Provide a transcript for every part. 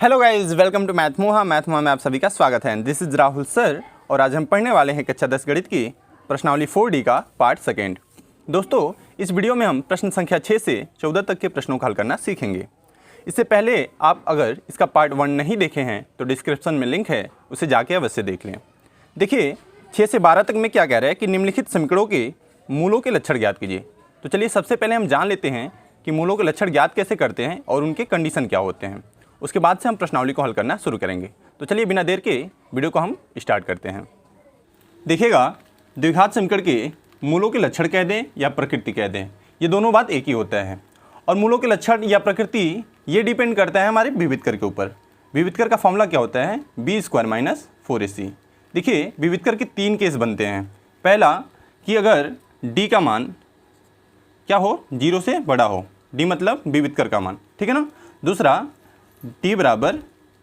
Hello guys, welcome to मैथमोहा में आप सभी का स्वागत है। दिस इज राहुल सर और आज हम पढ़ने वाले हैं कक्षा 10 गणित की प्रश्नावली 4D का पार्ट सेकेंड। दोस्तों, इस वीडियो में हम प्रश्न संख्या 6 से 14 तक के प्रश्नों को हल करना सीखेंगे। इससे पहले आप अगर इसका पार्ट 1 नहीं देखे हैं तो डिस्क्रिप्शन में लिंक है, उसे जाके अवश्य देख लें। देखिए 6 से 12 तक में क्या कह रहा है कि निम्नलिखित समीकरणों के मूलों के लक्षण ज्ञात कीजिए। तो चलिए सबसे पहले हम जान लेते हैं कि मूलों के लक्षण ज्ञात कैसे करते हैं और उनके कंडीशन क्या होते हैं। उसके बाद से हम प्रश्नावली को हल करना शुरू करेंगे। तो चलिए बिना देर के वीडियो को हम स्टार्ट करते हैं। देखिएगा, द्विघात समीकरण के मूलों के लक्षण कह दें या प्रकृति कह दें, ये दोनों बात एक ही होता है। और मूलों के लक्षण या प्रकृति ये डिपेंड करता है हमारे विविधकर के ऊपर। विविधकर का फॉर्मूला क्या होता है? b² - 4ac। देखिए विविधकर के 3 केस बनते हैं। पहला कि अगर d का मान क्या हो, 0 से बड़ा हो, d मतलब विविधकर का मान, ठीक है ना। दूसरा d बराबर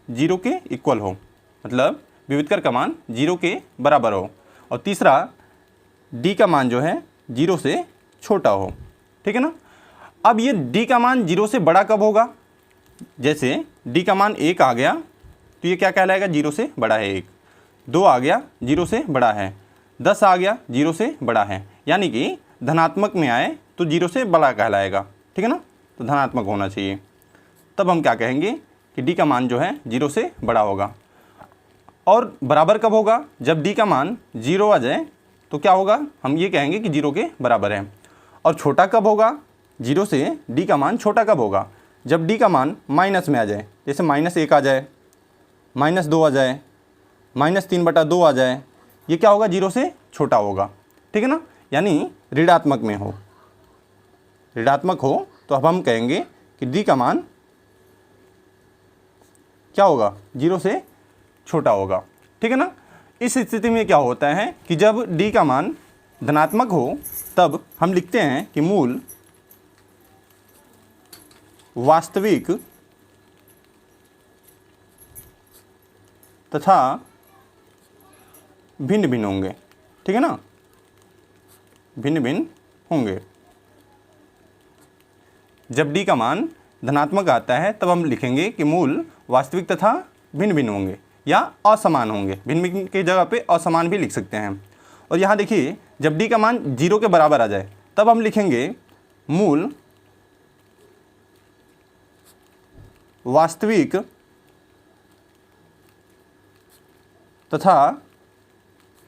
0 के इक्वल हो, मतलब विविधकर का मान 0 के बराबर हो। और तीसरा d का मान जो है 0 से छोटा हो, ठीक है ना। अब ये d का मान 0 से बड़ा कब होगा? जैसे d का मान 1 आ गया तो ये क्या कहलाएगा? 0 से बड़ा है 1। 2 आ गया, 0 से बड़ा है। 10 आ गया, 0 से बड़ा है। यानी कि धनात्मक में आए तो 0 से बड़ा कहलाएगा, ठीक है ना। तो धनात्मक होना चाहिए। तब हम क्या कहेंगे कि d का मान जो है 0 से बड़ा होगा। और बराबर कब होगा? जब d का मान 0 आ जाए तो क्या होगा? हम ये कहेंगे कि 0 के बराबर है। और छोटा कब होगा? 0 से d का मान छोटा कब होगा? जब d का मान माइनस में आ जाए, जैसे -1 आ जाए, -2 आ जाए, -3/2 आ जाए, ये क्या होगा? 0 से छोटा होगा, ठीक है ना। यानी ऋणात्मक में हो, ऋणात्मक हो तो अब हम कहेंगे कि d का मान क्या होगा? 0 से छोटा होगा, ठीक है ना। इस स्थिति में क्या होता है कि जब d का मान धनात्मक हो तब हम लिखते हैं कि मूल वास्तविक तथा भिन्न भिन्न होंगे, ठीक है ना, भिन्न भिन्न होंगे। जब d का मान धनात्मक आता है तब हम लिखेंगे कि मूल वास्तविक तथा भिन्न भिन्न होंगे या असमान होंगे। भिन्न भिन्न की जगह पे असमान भी लिख सकते हैं। और यहाँ देखिए जब d का मान 0 के बराबर आ जाए तब हम लिखेंगे मूल वास्तविक तथा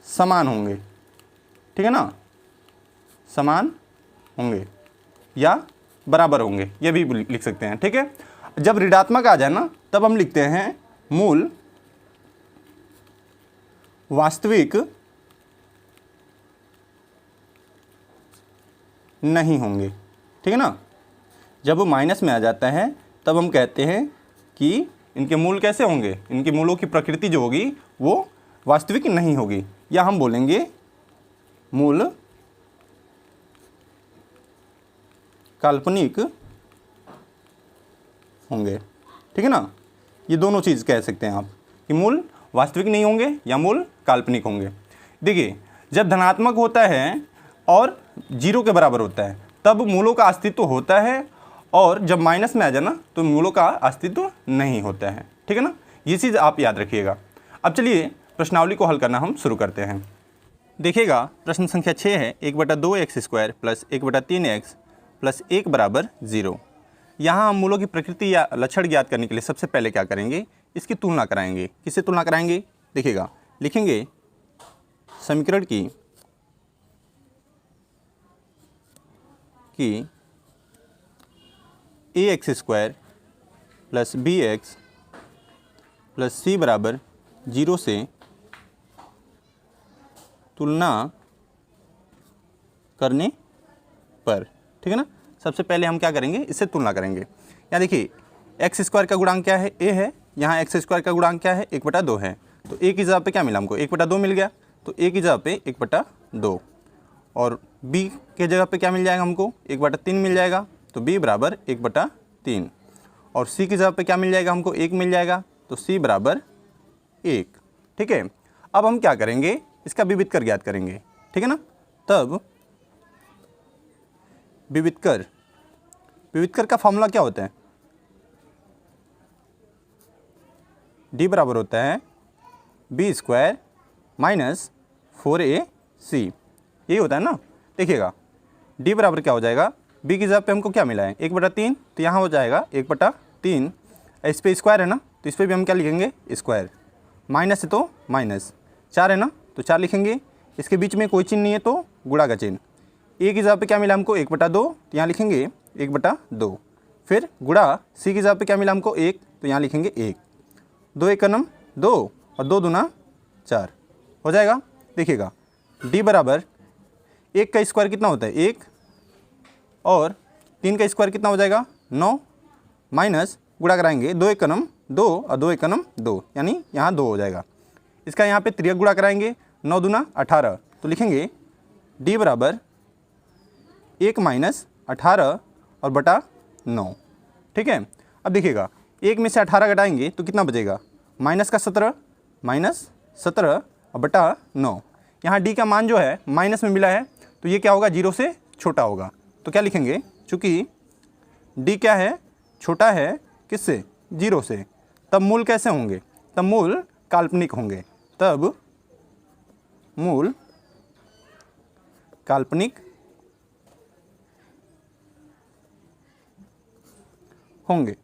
समान होंगे, ठीक है ना, समान होंगे या बराबर होंगे, ये भी लिख सकते हैं, ठीक है। जब ऋणात्मक आ जाए ना तब हम लिखते हैं मूल वास्तविक नहीं होंगे, ठीक है ना। जब वो माइनस में आ जाता है तब हम कहते हैं कि इनके मूल कैसे होंगे? इनके मूलों की प्रकृति जो होगी वो वास्तविक नहीं होगी, या हम बोलेंगे मूल काल्पनिक होंगे, ठीक है ना। ये दोनों चीज़ कह सकते हैं आप कि मूल वास्तविक नहीं होंगे या मूल काल्पनिक होंगे। देखिए जब धनात्मक होता है और 0 के बराबर होता है तब मूलों का अस्तित्व होता है, और जब माइनस में आ जाए ना तो मूलों का अस्तित्व नहीं होता है, ठीक है ना। ये चीज़ आप याद रखिएगा। अब चलिए प्रश्नावली को हल करना हम शुरू करते हैं। देखिएगा प्रश्न संख्या 6 है 1/2x² + 1/3x + 1 = 0। यहाँ हम मूलों की प्रकृति या लक्षण ज्ञात करने के लिए सबसे पहले क्या करेंगे? इसकी तुलना कराएंगे। किससे तुलना कराएंगे? देखिएगा, लिखेंगे समीकरण की कि ax² + bx + c = 0 से तुलना करने पर, ठीक है ना। सबसे पहले हम क्या करेंगे? इससे तुलना करेंगे। यहाँ देखिए x² का गुणांक क्या है? a है। यहाँ x² का गुणांक क्या है? 1/2 है। तो a की जगह पे क्या मिला हमको? 1/2 मिल गया। तो a की जगह पे 1/2 और b के जगह पे क्या मिल जाएगा हमको? 1/3 मिल जाएगा। तो b बराबर 1/3 और c की जगह पे क्या मिल जाएगा हमको? 1 मिल जाएगा। तो c बराबर 1, ठीक है। अब हम क्या करेंगे? इसका विविधकर ज्ञात करेंगे, ठीक है ना। तब विविधकर का फॉर्मूला क्या होता है? डी बराबर होता है बी स्क्वायर माइनस 4ac, यही होता है ना। देखिएगा डी बराबर क्या हो जाएगा, बी की जगह पे हमको क्या मिला है 1/3, तो यहाँ हो जाएगा 1/3, इस पर स्क्वायर है ना, तो इस पर भी हम क्या लिखेंगे स्क्वायर, माइनस है तो माइनस, 4 है ना तो 4 लिखेंगे, इसके बीच में कोई चिन्ह नहीं है तो गुणा का चिन्ह, ए की जगह पे क्या मिला हमको 1/2, तो यहाँ लिखेंगे 1/2, फिर गुणा सी की जगह पे क्या मिला हमको 1, तो यहाँ लिखेंगे 1, 2 1 नम 2 और 2 दूना 4 हो जाएगा। देखिएगा डी बराबर 1 का स्क्वायर कितना होता है 1, और 3 का स्क्वायर कितना हो जाएगा 9, माइनस गुणा कराएंगे 2 1 नम 2 और 2 1 नम 2, यानी यहाँ 2 हो जाएगा। इसका यहाँ पे त्रियक गुणा कराएंगे 9 दूना 18, तो लिखेंगे डी बराबर 1 माइनस 18 और बटा 9। ठीक है, अब देखिएगा 1 में से 18 घटाएंगे तो कितना बचेगा माइनस का 17, माइनस 17 और बटा 9। यहाँ डी का मान जो है माइनस में मिला है तो ये क्या होगा 0 से छोटा होगा, तो क्या लिखेंगे, चूँकि डी क्या है छोटा है किससे 0 से, तब मूल कैसे होंगे, तब मूल काल्पनिक होंगे, तब मूल काल्पनिक होंगे।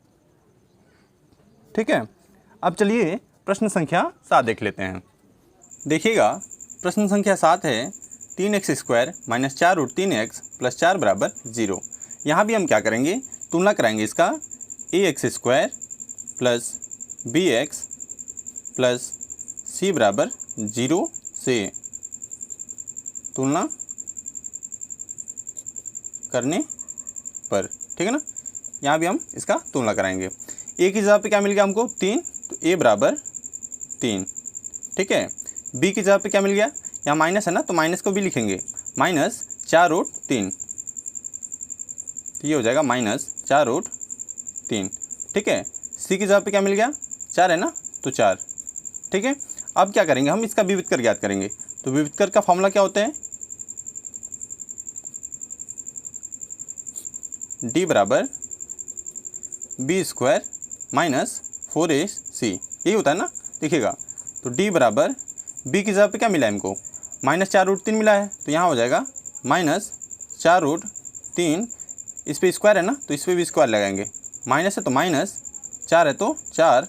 ठीक है, अब चलिए प्रश्न संख्या 7 देख लेते हैं। देखिएगा प्रश्न संख्या 7 है 3x² माइनस 4√3x प्लस 4 बराबर 0। यहाँ भी हम क्या करेंगे, तुलना कराएंगे इसका ax² plus bx plus c बराबर 0 से, तुलना करने पर। ठीक है ना, यहाँ भी हम इसका तुलना कराएंगे। a की जगह पे क्या मिल गया हमको 3, तो a बराबर 3। ठीक है, b की जगह पे क्या मिल गया, यहाँ माइनस है ना तो माइनस को भी लिखेंगे, माइनस 4√3, तो ये हो जाएगा माइनस 4√3। ठीक है, c की जगह पे क्या मिल गया 4 है ना तो 4। ठीक है, अब क्या करेंगे हम इसका विविध कर ज्ञात करेंगे, तो विविध कर का फॉर्मूला क्या होता है, d बराबर b² माइनस 4ac, यही होता है ना। देखिएगा तो d बराबर b की जगह पे क्या मिला है हमको माइनस 4√3 मिला है, तो यहाँ हो जाएगा माइनस 4√3, इस पे स्क्वायर है ना तो इस पे भी स्क्वायर लगाएंगे, माइनस है तो माइनस, 4 है तो 4,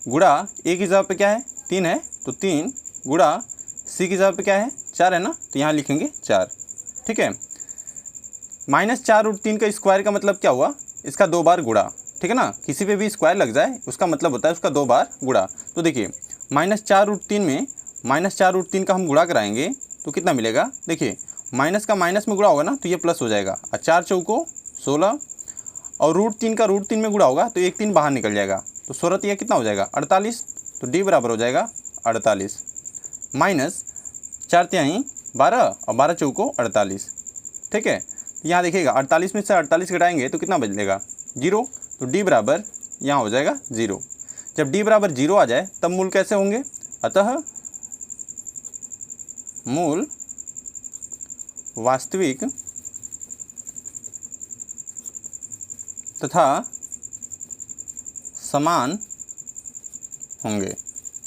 गुणा a की जगह पे क्या है 3 है तो 3, गुणा c की जगह पे क्या है 4 है ना तो यहाँ लिखेंगे 4। ठीक है, माइनस 4√3 का स्क्वायर का मतलब क्या हुआ, इसका 2 बार गुणा। ठीक है ना, किसी पे भी स्क्वायर लग जाए उसका मतलब होता है उसका 2 बार गुणा। तो देखिए माइनस 4√3 में माइनस 4√3 का हम गुणा कराएंगे तो कितना मिलेगा, देखिए माइनस का माइनस में गुणा होगा ना तो ये प्लस हो जाएगा, और 4 चौको 16, और √3 का √3 में गुणा होगा तो 1 3 बाहर निकल जाएगा, तो 16 ये कितना हो जाएगा 48, तो डी बराबर हो जाएगा 48, माइनस 4 तिहाई 12 और 12 चौको 48। ठीक है, यहाँ देखिएगा 48 में से 48 घटाएंगे तो कितना बचेगा 0, तो d बराबर यहाँ हो जाएगा 0। जब d बराबर 0 आ जाए तब मूल कैसे होंगे, अतः मूल वास्तविक तथा समान होंगे।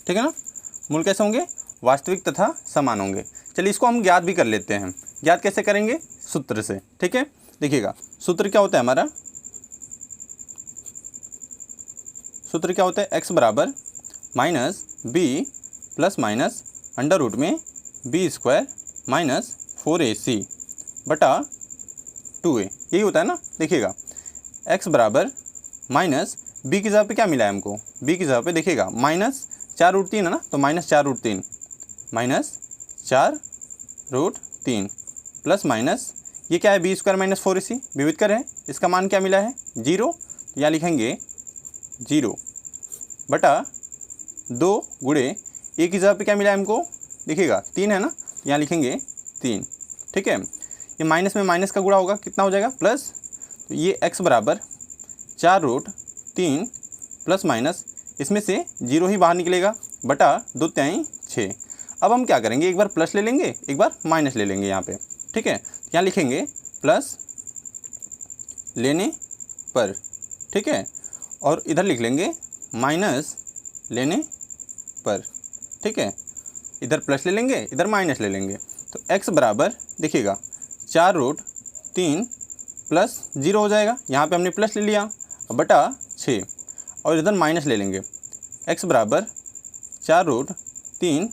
ठीक है ना, मूल कैसे होंगे, वास्तविक तथा समान होंगे। चलिए इसको हम ज्ञात भी कर लेते हैं। ज्ञात कैसे करेंगे, सूत्र से। ठीक है, देखिएगा सूत्र क्या होता है हमारा, सूत्र क्या होता है, x बराबर minus b plus minus under root में b² माइनस 4ac बटा 2a, यही होता है ना। देखिएगा x बराबर माइनस b की जगह पे क्या मिला है हमको, b की जगह पे देखिएगा माइनस 4√3 है ना, तो माइनस 4√3 माइनस 4√3 प्लस माइनस ये क्या है b² माइनस 4ac, विविध कर है, इसका मान क्या मिला है 0, या लिखेंगे 0 बटा 2 गुणे a की जगह पे क्या मिला है हमको, देखिएगा 3 है ना, यहाँ लिखेंगे 3। ठीक है, ये माइनस में माइनस का गुणा होगा कितना हो जाएगा प्लस, तो ये x बराबर 4√3 प्लस माइनस, इसमें से 0 ही बाहर निकलेगा, बटा 2 तिहाई 6। अब हम क्या करेंगे, एक बार प्लस ले लेंगे एक बार माइनस ले लेंगे यहाँ पे। ठीक है, यहाँ लिखेंगे प्लस लेने पर। ठीक है, और इधर लिख लेंगे माइनस लेने पर, ठीक है। इधर प्लस ले लेंगे, इधर माइनस ले लेंगे, तो x बराबर देखिएगा 4√3 प्लस 0 हो जाएगा। यहाँ पे हमने प्लस ले लिया बटा 6 और इधर माइनस ले लेंगे। x बराबर 4√3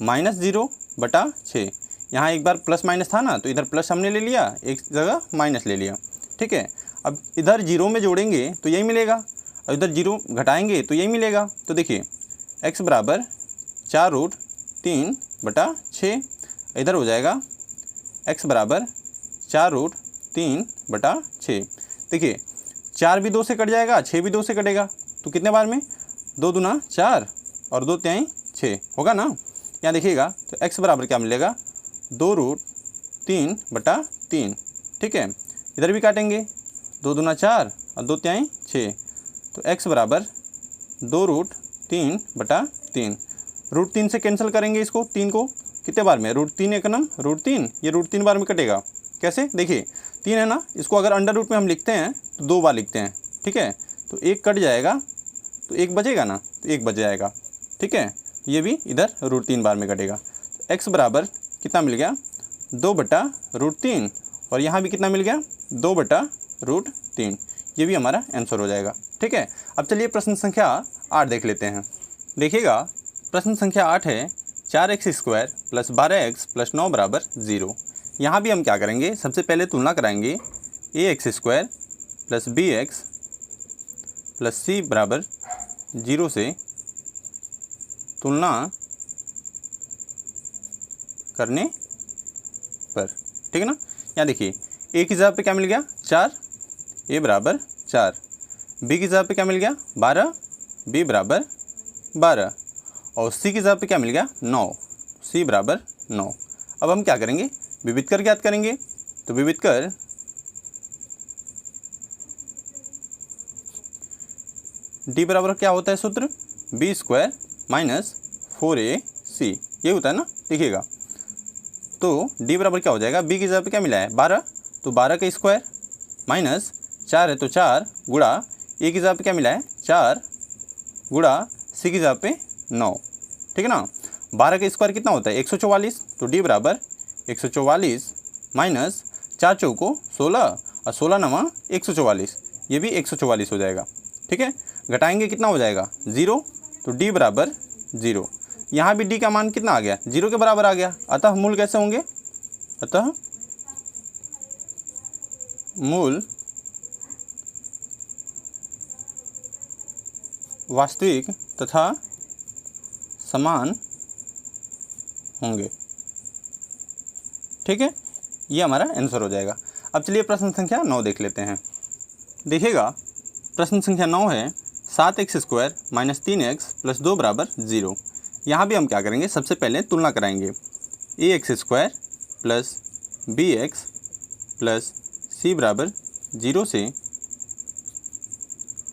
माइनस 0 बटा 6। यहाँ एक बार प्लस माइनस था ना, तो इधर प्लस हमने ले लिया, एक जगह माइनस ले लिया, ठीक है। अब इधर 0 में जोड़ेंगे तो यही मिलेगा और इधर 0 घटाएंगे तो यही मिलेगा। तो देखिए x बराबर 4√3 बटा 6, इधर हो जाएगा x बराबर 4√3 बटा 6। देखिए 4 भी 2 से कट जाएगा, 6 भी 2 से कटेगा, तो कितने बार में 2 दूना 4 और 2 तिहाई 6 होगा ना। यहाँ देखिएगा तो x बराबर क्या मिलेगा 2√3 बटा 3, ठीक है। इधर भी काटेंगे, 2 दूना 4 और 2 तिहाई 6, तो x बराबर 2√3 बटा 3। √3 से कैंसिल करेंगे इसको, 3 को कितने बार में, √3 एक नम √3, ये √3 बार में कटेगा। कैसे, देखिए 3 है ना, इसको अगर अंडर रूट में हम लिखते हैं तो 2 बार लिखते हैं, ठीक है। तो 1 कट जाएगा तो 1 बचेगा ना, तो 1 बच जाएगा, ठीक है। ये भी इधर √3 बार में कटेगा। तो x बराबर कितना मिल गया 2 बटा √3 और यहाँ भी कितना मिल गया 2 बटा √3। ये भी हमारा आंसर हो जाएगा, ठीक है। अब चलिए प्रश्न संख्या 8 देख लेते हैं। देखिएगा प्रश्न संख्या 8 है 4x² प्लस 12x प्लस 9 बराबर 0। यहाँ भी हम क्या करेंगे, सबसे पहले तुलना कराएंगे ax² plus bx plus c बराबर 0 से तुलना करने पर, ठीक है ना। यहाँ देखिए a की जगह पे क्या मिल गया 4, a बराबर 4, b की जगह पे क्या मिल गया 12, b बराबर 12 और c की जगह पे क्या मिल गया 9, c बराबर 9। अब हम क्या करेंगे, विविध कर ज्ञात करेंगे। तो विविध कर d बराबर क्या होता है सूत्र, b² माइनस 4ac, ये होता है ना। देखिएगा तो d बराबर क्या हो जाएगा, b की जगह पे क्या मिला है 12, तो 12 का स्क्वायर माइनस 4 है तो 4 गुणा a की जगह पे क्या मिला है 4 गुणा c की जगह पे 9, ठीक है ना। 12 का स्क्वायर कितना होता है 144, तो d बराबर 144 माइनस 4 चौको 16 और 16 नवा 144, ये भी 144 हो जाएगा, ठीक है। घटाएंगे कितना हो जाएगा 0, तो d बराबर 0। यहाँ भी d का मान कितना आ गया 0 के बराबर आ गया। अतः मूल कैसे होंगे, अतः मूल वास्तविक तथा समान होंगे, ठीक है। ये हमारा आंसर हो जाएगा। अब चलिए प्रश्न संख्या 9 देख लेते हैं। देखिएगा प्रश्न संख्या 9 है 7x² माइनस 3x प्लस 2 बराबर 0। यहाँ भी हम क्या करेंगे, सबसे पहले तुलना कराएंगे ax² plus bx plus c बराबर 0 से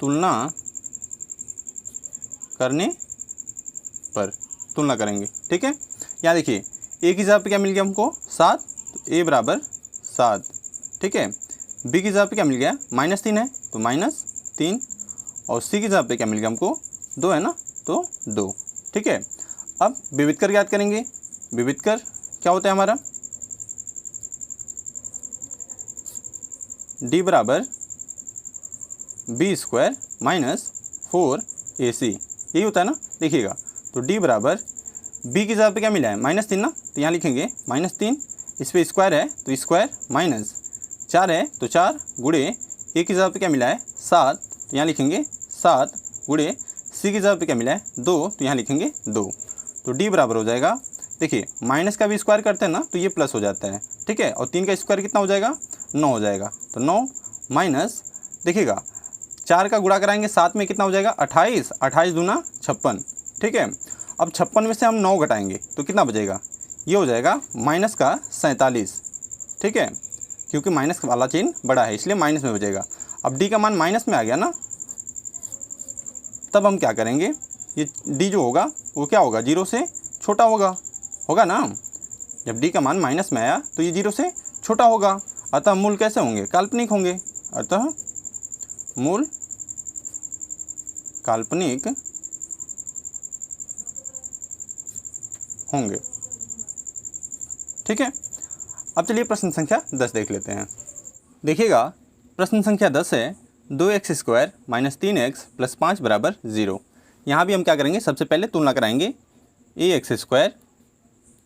तुलना करने पर तुलना करेंगे, ठीक है। यहाँ देखिए a की जगह पे क्या मिल गया हमको 7, तो a बराबर 7, ठीक है। b की जगह पे क्या मिल गया -3 है तो -3 और c की जगह पे क्या मिल गया हमको 2 है ना, तो 2, ठीक है। अब विविध कर याद करेंगे। विविध कर क्या होता है हमारा, d बराबर b² माइनस 4ac, यही होता है ना। देखिएगा तो d बराबर b की जगह पे क्या मिला है -3 ना, तो यहाँ लिखेंगे -3, इस पर स्क्वायर है तो स्क्वायर माइनस 4 है तो 4 गुणे a की जगह पे क्या मिला है 7, तो यहाँ लिखेंगे 7 गुणे c की जगह पे क्या मिला है 2, तो यहाँ लिखेंगे 2। तो d बराबर हो जाएगा, देखिए माइनस का भी स्क्वायर करते हैं ना तो ये प्लस हो जाता है, ठीक है। और 3 का स्क्वायर कितना हो जाएगा 9 हो जाएगा, तो 9 माइनस देखिएगा 4 का गुणा कराएंगे 7 में कितना हो जाएगा 28, 28 दूना 56, ठीक है। अब 56 में से हम 9 घटाएंगे तो कितना बचेगा, ये हो जाएगा माइनस का 47, ठीक है, क्योंकि माइनस वाला चिन्ह बड़ा है इसलिए माइनस में बचेगा। अब d का मान माइनस में आ गया ना, तब हम क्या करेंगे, ये d जो होगा वो क्या होगा 0 से छोटा होगा ना। जब d का मान माइनस में आया तो ये 0 से छोटा होगा, अतः मूल कैसे होंगे, काल्पनिक होंगे। अतः मूल काल्पनिक होंगे। ठीक है, अब चलिए प्रश्न संख्या 10 देख लेते हैं। देखिएगा, प्रश्न संख्या 10 है 2x² - 3x + 5 = 0। यहाँ भी हम क्या करेंगे, सबसे पहले तुलना कराएंगे ax²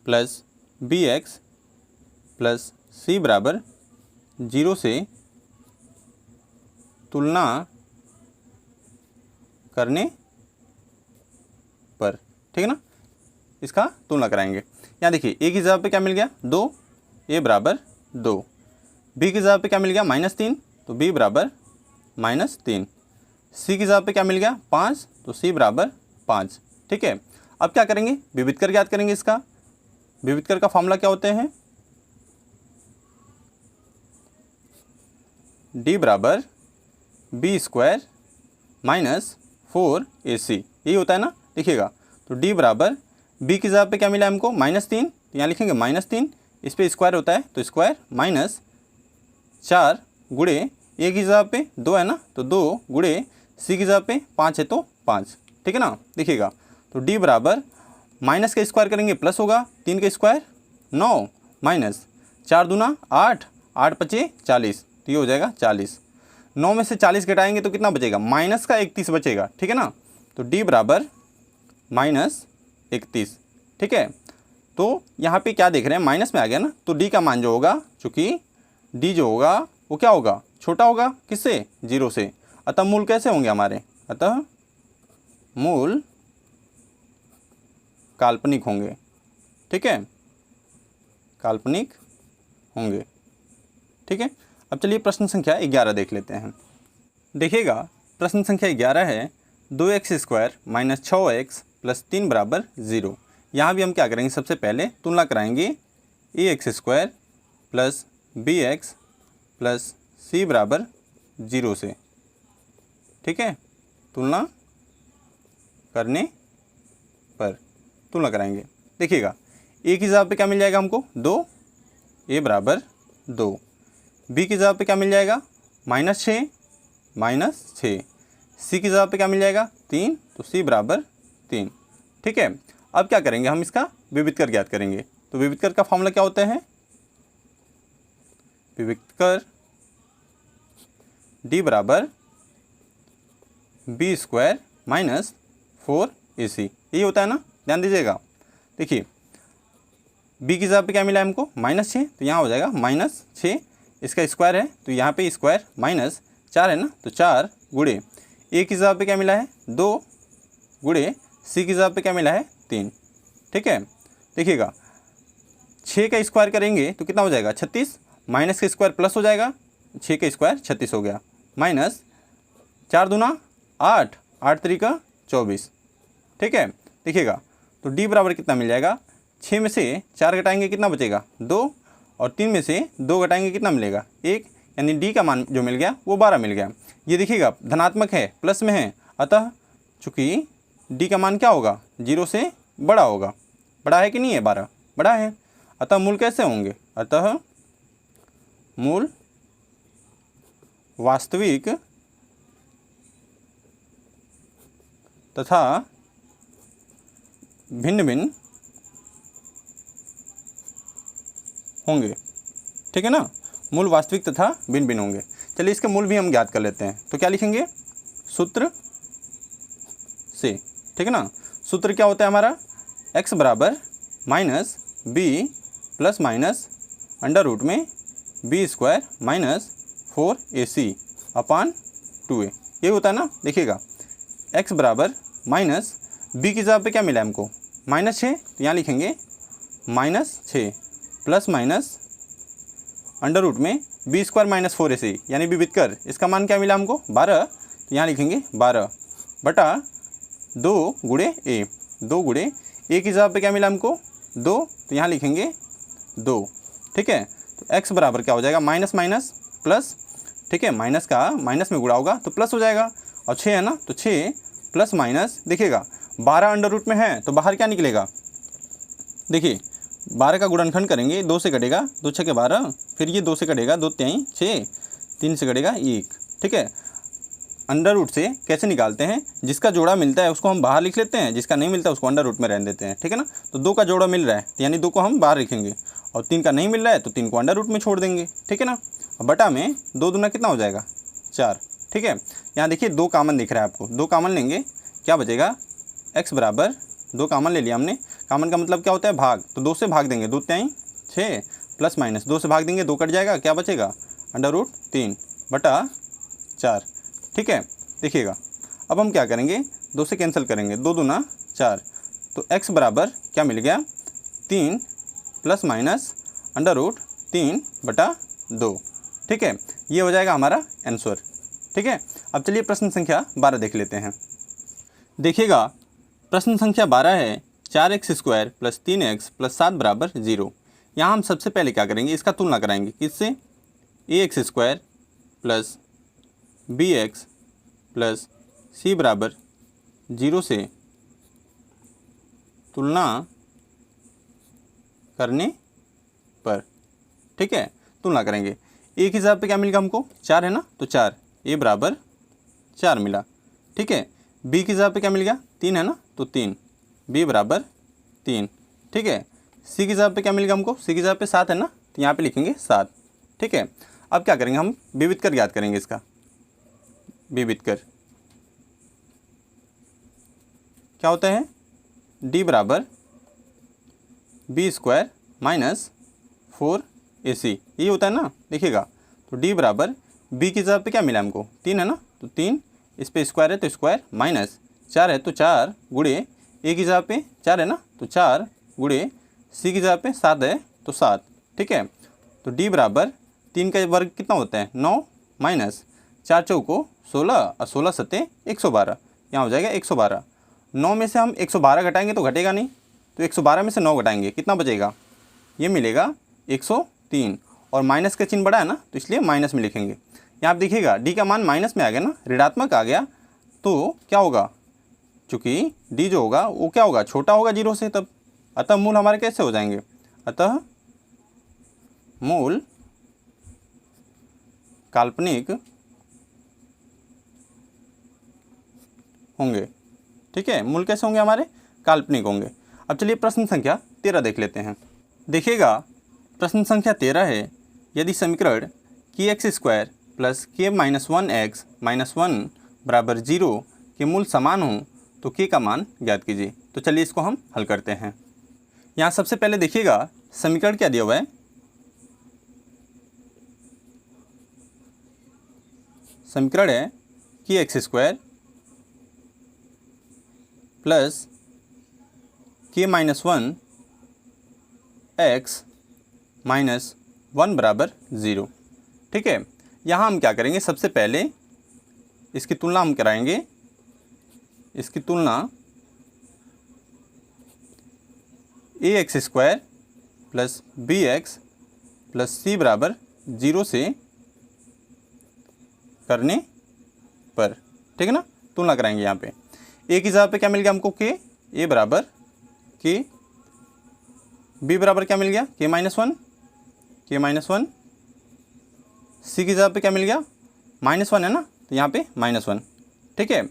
+ bx + c = 0 से तुलना करने पर। ठीक है ना, इसका तुलना कराएंगे। यहाँ देखिए, a की जगह पे क्या मिल गया 2, a = 2। b की जगह पे क्या मिल गया -3, तो b = -3। c की जगह पे क्या मिल गया 5, तो c = 5। ठीक है, अब क्या करेंगे, विविधकर ज्ञात करेंगे। इसका विविधकर का फॉर्मूला क्या होते हैं, d = b² - 4ac, यही होता है ना। देखिएगा, तो d = b की जगह पे क्या मिला हमको -3, तो यहाँ लिखेंगे -3, इस पे स्क्वायर होता है तो स्क्वायर -4 गुणे a की जगह पे 2 है ना, तो 2 गुणे c की जगह पे 5 है तो 5। ठीक है ना, देखिएगा, तो d = माइनस का स्क्वायर करेंगे प्लस होगा, 3 का स्क्वायर 9 माइनस 4 दूना 8, 8 पचे 40, तो ये हो जाएगा 40। 9 में से 40 घटाएंगे तो कितना बचेगा, माइनस का 31 बचेगा। ठीक है ना, तो d = -31। ठीक है, तो यहाँ पे क्या देख रहे हैं, माइनस में आ गया ना, तो d का मान जो होगा, चूँकि d जो होगा वो क्या होगा, छोटा होगा किससे, 0 से। अतः मूल कैसे होंगे हमारे, अतः मूल काल्पनिक होंगे। ठीक है, काल्पनिक होंगे। ठीक है, अब चलिए प्रश्न संख्या 11 देख लेते हैं। देखिएगा, प्रश्न संख्या 11 है 2x² - 6x + 3 = 0। यहाँ भी हम क्या करेंगे, सबसे पहले तुलना कराएंगे ax² + bx + c = 0 से। ठीक है, तुलना करने पर तुलना कराएंगे। देखिएगा, a की जगह पे क्या मिल जाएगा हमको 2, a = 2। b की जगह पे क्या मिल जाएगा -6, -6। c की जगह पे क्या मिल जाएगा 3, तो c = 3। ठीक है, अब क्या करेंगे, हम इसका विविधकर ज्ञात करेंगे। तो विविधकर का फॉर्मूला क्या होता है, विविधकर d = b² - 4ac, यही होता है ना, ध्यान दीजिएगा। देखिए, b की जगह पे क्या मिला है हमको -6, तो यहाँ हो जाएगा -6, इसका स्क्वायर है तो यहाँ पे स्क्वायर -4 है ना, तो 4 गुणे a की जगह पे क्या मिला है 2 गुणे c की जगह पे क्या मिला है 3। ठीक है, देखिएगा, 6 का स्क्वायर करेंगे तो कितना हो जाएगा 36, माइनस का स्क्वायर प्लस हो जाएगा, 6 का स्क्वायर 36 हो गया, माइनस 4 दूना 8, 8 तरीका 24। ठीक है, देखिएगा, तो d बराबर कितना मिल जाएगा, 6 में से 4 घटाएंगे कितना बचेगा 2, और 3 में से 2 घटाएंगे कितना मिलेगा 1, यानी d का मान जो मिल गया वो 12 मिल गया। ये देखिएगा धनात्मक है, प्लस में है, अतः चूँकि d का मान क्या होगा 0 से बड़ा होगा। बड़ा है कि नहीं है, 12 बड़ा है, अतः मूल कैसे होंगे, अतः मूल वास्तविक तथा भिन्न भिन्न होंगे। ठीक है ना, मूल वास्तविक तथा भिन्न भिन्न होंगे। चलिए इसके मूल भी हम ज्ञात कर लेते हैं। तो क्या लिखेंगे, सूत्र से। ठीक है ना, सूत्र क्या होता है हमारा, x बराबर -b plus minus under root में b² - 4ac अपान 2a, ये होता है ना। देखिएगा, x बराबर -b की जगह पे क्या मिला हमको -6, तो यहाँ लिखेंगे -6 प्लस माइनस अंडर रूट में b² - 4ac यानी विविधकर, इसका मान क्या मिला हमको 12, तो यहाँ लिखेंगे 12 बटा 2 गुणे a, 2 गुणे a की जगह पे क्या मिला हमको 2, तो यहाँ लिखेंगे 2। ठीक है, तो x बराबर क्या हो जाएगा माइनस माइनस प्लस। ठीक है, माइनस का माइनस में गुणा होगा तो प्लस हो जाएगा, और 6 है ना, तो 6 प्लस माइनस, देखिएगा 12 अंडर रूट में है तो बाहर क्या निकलेगा, देखिए 12 का गुणनखंड करेंगे, 2 से कटेगा 2 6 के 12, फिर ये 2 से कटेगा 2 3 6, 3 से कटेगा 1। ठीक है, अंडर रूट से कैसे निकालते हैं, जिसका जोड़ा मिलता है उसको हम बाहर लिख लेते हैं, जिसका नहीं मिलता उसको अंडर रूट में रहने देते हैं, ठीक है ना। तो 2 का जोड़ा मिल रहा है तो यानी 2 को हम बाहर लिखेंगे, और 3 का नहीं मिल रहा है तो 3 को अंडर रूट में छोड़ देंगे, ठीक है ना। और बटा में 2 दूना कितना हो जाएगा 4, ठीक है। यहाँ देखिए 2 कामन दिख रहा है आपको, 2 कामन लेंगे क्या बचेगा, x बराबर 2 कामन ले लिया हमने, कामन का मतलब क्या होता है भाग, तो 2 से भाग देंगे, 2 3 6 प्लस माइनस 2 से भाग देंगे 2 कट जाएगा, क्या बचेगा अंडर रूट 3 बटा 4, ठीक है। देखिएगा अब हम क्या करेंगे, 2 से कैंसिल करेंगे, 2 दूना 4, तो x बराबर क्या मिल गया 3 प्लस माइनस अंडर रूट 3 बटा 2, ठीक है। ये हो जाएगा हमारा आंसर, ठीक है। अब चलिए प्रश्न संख्या 12 देख लेते हैं। देखिएगा प्रश्न संख्या 12 है 4x² प्लस 3x प्लस 7 बराबर 0। यहाँ हम सबसे पहले क्या करेंगे, इसका तुलना कराएंगे किससे, ax² plus bx plus c बराबर 0 से तुलना करने पर, ठीक है। तुलना करेंगे, a की जगह पे क्या मिलेगा हमको 4 है ना, तो 4 a बराबर 4 मिला, ठीक है। b की जगह पे क्या मिल गया 3 है ना, तो 3 b बराबर 3, ठीक है। c की जगह पे क्या मिल गया हमको, c की जगह पे 7 है ना, तो यहाँ पे लिखेंगे 7, ठीक है। अब क्या करेंगे हम विविध कर याद करेंगे, इसका विविध कर क्या होता है, d बराबर b² माइनस 4ac, यही होता है ना। देखिएगा तो d बराबर b की जगह पे क्या मिला हमको 3 है ना, तो 3 इस पे स्क्वायर है तो स्क्वायर माइनस 4 है तो 4 गुणे a की जगह पे 4 है ना, तो 4 गुणे c की जगह पे 7 है तो 7, ठीक है। तो d बराबर 3 का वर्ग कितना होता है 9 माइनस 4 चौको 16 और 16 सत्ते 112, यहाँ हो जाएगा 112। 9 में से हम 112 घटाएंगे तो घटेगा नहीं, तो 112 में से 9 घटाएंगे कितना बचेगा, ये मिलेगा 103, और माइनस का चिन्ह बड़ा है ना तो इसलिए माइनस में लिखेंगे। यहाँ आप देखिएगा d का मान माइनस में आ गया ना, ऋणात्मक आ गया, तो क्या होगा, चूँकि d जो होगा वो क्या होगा छोटा होगा 0 से तब, अतः मूल हमारे कैसे हो जाएंगे, अतः मूल काल्पनिक होंगे, ठीक है। मूल कैसे होंगे हमारे, काल्पनिक होंगे। अब चलिए प्रश्न संख्या 13 देख लेते हैं। देखिएगा प्रश्न संख्या 13 है, यदि समीकरण kx² plus k minus 1x minus 1 बराबर 0 के मूल समान हों तो k का मान ज्ञात कीजिए। तो चलिए इसको हम हल करते हैं। यहाँ सबसे पहले देखिएगा समीकरण क्या दिया हुआ है, समीकरण है kx² plus k minus 1 x minus 1 बराबर 0, ठीक है। यहाँ हम क्या करेंगे, सबसे पहले इसकी तुलना हम कराएंगे, इसकी तुलना ax² plus bx plus c बराबर 0 से करने पर, ठीक है ना। तुलना कराएंगे यहाँ पे a की जगह पे क्या मिल गया हमको k, a बराबर k, b बराबर क्या मिल गया k minus 1, k minus 1, c की जगह पे क्या मिल गया -1 है ना, तो यहाँ पे -1, ठीक है।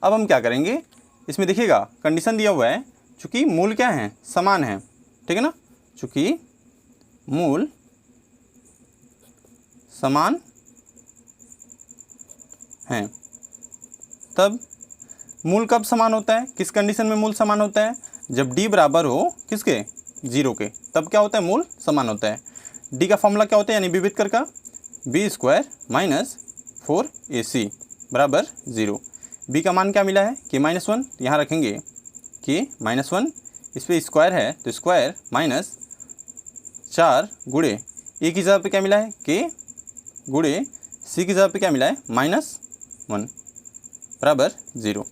अब हम क्या करेंगे, इसमें देखिएगा कंडीशन दिया हुआ है, चूँकि मूल क्या है समान है, ठीक है ना, चूँकि मूल समान हैं, तब मूल कब समान होता है, किस कंडीशन में मूल समान होता है, जब d बराबर हो किसके 0 के, तब क्या होता है मूल समान होता है। d का फॉर्मूला क्या होता है, यानी विविध कर का b² माइनस 4ac बराबर 0। b का मान क्या मिला है k माइनस 1, यहाँ रखेंगे k माइनस 1, इस पर स्क्वायर है तो स्क्वायर माइनस 4 गुणे a की जगह पे क्या मिला है k गुणे c की जगह पे क्या मिला है -1 बराबर 0,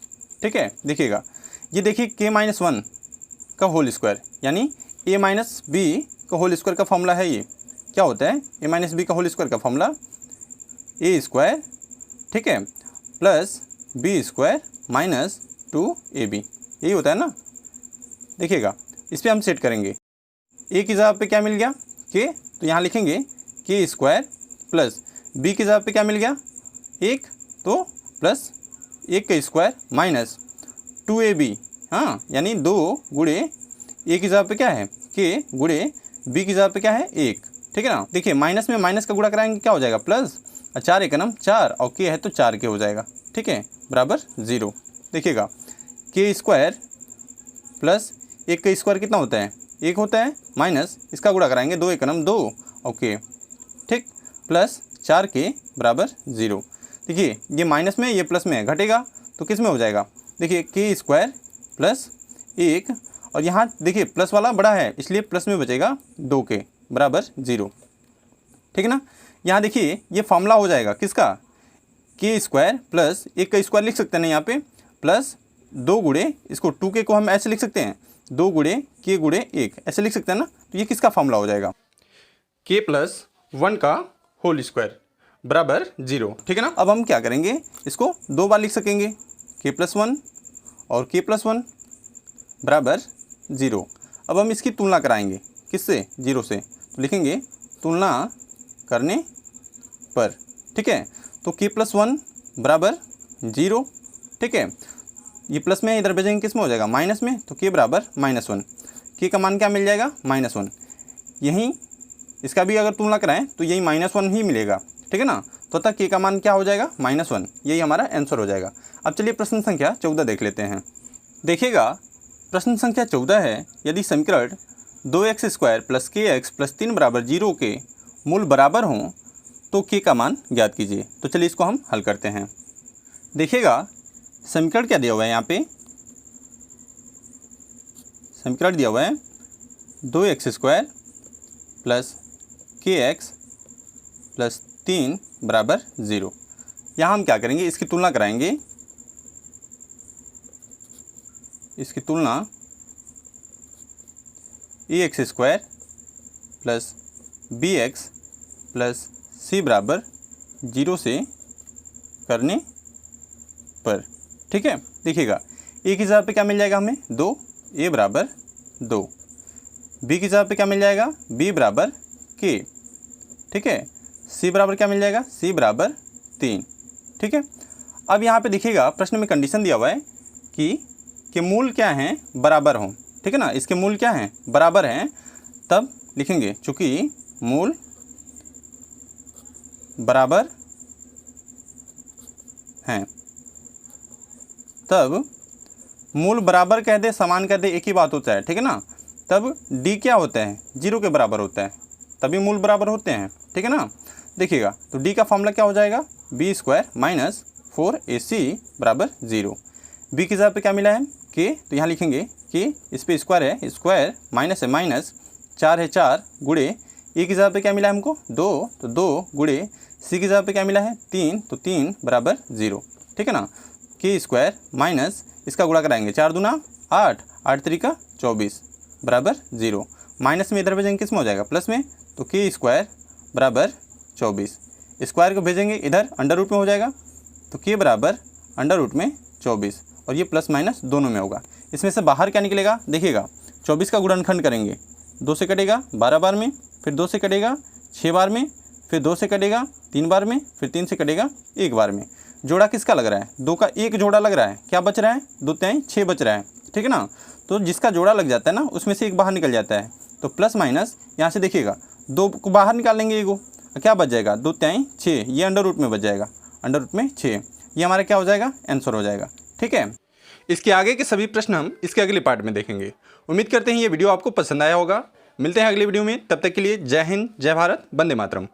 ठीक है। देखिएगा ये देखिए k माइनस 1 का होल स्क्वायर, यानी a माइनस b का होल स्क्वायर का फॉर्मूला है, ये क्या होता है a माइनस b का होल स्क्वायर का फॉर्मूला a², ठीक है, प्लस b² माइनस 2ab, यही होता है ना। देखिएगा इस पर हम सेट करेंगे, a की जगह पे क्या मिल गया k, तो यहाँ लिखेंगे k² प्लस b की जगह पे क्या मिल गया 1, तो प्लस 1 का स्क्वायर माइनस 2ab, हाँ, यानी 2 गुणे a की जगह पे क्या है k गुणे b की जगह पे क्या है 1, ठीक है ना। देखिए माइनस में माइनस का गुणा कराएंगे क्या हो जाएगा प्लस, 4 एक नम 4 और k है तो 4k हो जाएगा, ठीक है, बराबर 0। देखिएगा k स्क्वायर प्लस 1 का स्क्वायर कितना होता है 1 होता है, माइनस इसका गुणा कराएंगे 2 एक नम 2 और k, ठीक, प्लस 4k बराबर 0। देखिए ये माइनस में ये प्लस में घटेगा तो किस में हो जाएगा, देखिए k स्क्वायर प्लस 1 और यहाँ देखिए प्लस वाला बड़ा है इसलिए प्लस में बचेगा 2k बराबर 0, ठीक है ना। यहाँ देखिए ये फॉर्मूला हो जाएगा किसका, k स्क्वायर प्लस 1 का स्क्वायर लिख सकते हैं ना यहाँ पे, प्लस 2 गुणे इसको 2k को हम ऐसे लिख सकते हैं 2 गुणे k गुणे 1 ऐसे लिख सकते हैं ना। तो ये किसका फॉर्मूला हो जाएगा, k प्लस 1 का होल स्क्वायर बराबर 0, ठीक है ना। अब हम क्या करेंगे, इसको 2 बार लिख सकेंगे, k प्लस 1 और k प्लस 1 बराबर 0। अब हम इसकी तुलना कराएंगे किससे, 0 से, तो लिखेंगे तुलना करने पर, ठीक है। तो k प्लस 1 बराबर 0, ठीक है, ये प्लस में इधर भेजेंगे किस में हो जाएगा माइनस में, तो k बराबर -1, k का मान क्या मिल जाएगा -1, यहीं इसका भी अगर तुलना कराएं तो यही -1 ही मिलेगा, ठीक है ना। तो अतः k का मान क्या हो जाएगा -1, यही हमारा आंसर हो जाएगा। अब चलिए प्रश्न संख्या 14 देख लेते हैं। देखिएगा प्रश्न संख्या 14 है, यदि समीकरण 2x² प्लस kx प्लस 3 बराबर 0 के मूल बराबर हों तो k का मान ज्ञात कीजिए। तो चलिए इसको हम हल करते हैं। देखिएगा समीकरण क्या दिया हुआ है, यहाँ पे समीकरण दिया हुआ है 2x² प्लस kx प्लस 3 बराबर 0। यहाँ हम क्या करेंगे, इसकी तुलना कराएंगे, इसकी तुलना ax² plus bx plus c बराबर 0 से करने पर, ठीक है। देखिएगा a की जगह पे क्या मिल जाएगा हमें 2, a बराबर 2, b की जगह पे क्या मिल जाएगा b बराबर k, ठीक है, c बराबर क्या मिल जाएगा c बराबर 3, ठीक है। अब यहाँ पे देखिएगा प्रश्न में कंडीशन दिया हुआ है कि मूल क्या हैं बराबर हों, ठीक है ना, इसके मूल क्या हैं बराबर हैं, तब लिखेंगे चूँकि मूल बराबर हैं, तब मूल बराबर कह दे समान कह दे एक ही बात होता है, ठीक है ना। तब d क्या होता है 0 के बराबर होता है, तभी मूल बराबर होते हैं, ठीक है ना। देखिएगा तो d का फॉर्मूला क्या हो जाएगा b² माइनस 4ac बराबर 0। b की जगह पे क्या मिला है k, तो यहाँ लिखेंगे k, इस पे स्क्वायर है, स्क्वायर माइनस है माइनस, 4 है 4 गुणे a की जगह पे क्या मिला है हमको 2, तो 2 गुणे c की जगह पे क्या मिला है 3, तो 3 बराबर 0, ठीक है ना। k² माइनस इसका गुणा कराएंगे 4 दूना 8, 8 3 24 बराबर 0, माइनस में इधर भेजेंगे किस में हो जाएगा प्लस में, तो k² बराबर 24, स्क्वायर को भेजेंगे इधर अंडर रूट में हो जाएगा, तो k बराबर अंडर रूट में 24 और ये प्लस माइनस दोनों में होगा। इसमें से बाहर क्या निकलेगा, देखिएगा 24 का गुणनखंड करेंगे 2 से कटेगा 12 बार में, फिर 2 से कटेगा 6 बार में, फिर 2 से कटेगा 3 बार में, फिर 3 से कटेगा 1 बार में। जोड़ा किसका लग रहा है, 2 का 1 जोड़ा लग रहा है, क्या बच रहा है 2 3 6 बच रहा है, ठीक है ना। तो जिसका जोड़ा लग जाता है ना उसमें से एक बाहर निकल जाता है, तो प्लस माइनस यहाँ से देखिएगा 2 को बाहर निकाल लेंगे एगो, क्या बच जाएगा 2 3 6, ये अंडर रूट में बच जाएगा, अंडर रूट में 6, ये हमारा क्या हो जाएगा आंसर हो जाएगा, ठीक है। इसके आगे के सभी प्रश्न हम इसके अगले पार्ट में देखेंगे। उम्मीद करते हैं ये वीडियो आपको पसंद आया होगा। मिलते हैं अगले वीडियो में, तब तक के लिए जय हिंद, जय भारत, वंदे मातरम।